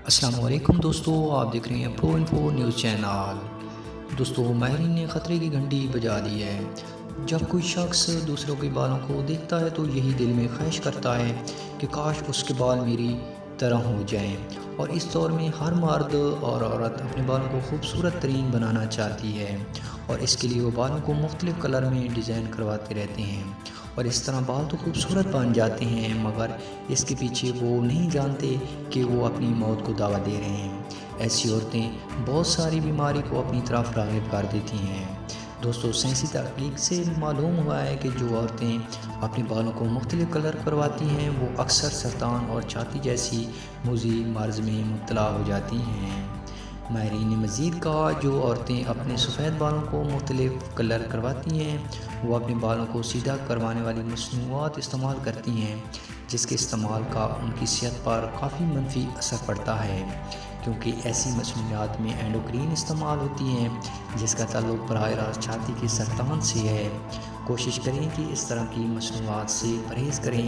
السلام علیکم دوستو، آپ دیکھ رہے ہیں پرو انفو نیوز چینل۔ دوستو، ماہرین نے خطرے کی گھنٹی بجا دی ہے۔ جب کوئی شخص دوسروں کے بالوں کو دیکھتا ہے تو یہی دل میں خواہش کرتا ہے کہ کاش اس کے بال میری طرح ہو جائیں، اور اس دور میں ہر مرد اور عورت اپنے بالوں کو خوبصورت ترین بنانا چاہتی ہے، اور اس کے لیے وہ بالوں کو مختلف کلر میں ڈیزائن کرواتے رہتے ہیں، اور اس طرح بال تو خوبصورت بن جاتے ہیں، مگر اس کے پیچھے وہ نہیں جانتے کہ وہ اپنی موت کو دعویٰ دے رہے ہیں۔ ایسی عورتیں بہت ساری بیماری کو اپنی طرف راغب کر دیتی ہیں۔ دوستو، سائنسی تحقیق سے معلوم ہوا ہے کہ جو عورتیں اپنے بالوں کو مختلف کلر کرواتی ہیں وہ اکثر سرطان اور چھاتی جیسی مزید مرض میں مبتلا ہو جاتی ہیں۔ ماہرین نے مزید کہا جو عورتیں اپنے سفید بالوں کو مختلف کلر کرواتی ہیں وہ اپنے بالوں کو سیدھا کروانے والی مصنوعات استعمال کرتی ہیں، جس کے استعمال کا ان کی صحت پر کافی منفی اثر پڑتا ہے، کیونکہ ایسی مصنوعات میں اینڈوکرین استعمال ہوتی ہیں جس کا تعلق براہ راست چھاتی کے سرطان سے ہے۔ کوشش کریں کہ اس طرح کی مصنوعات سے پرہیز کریں۔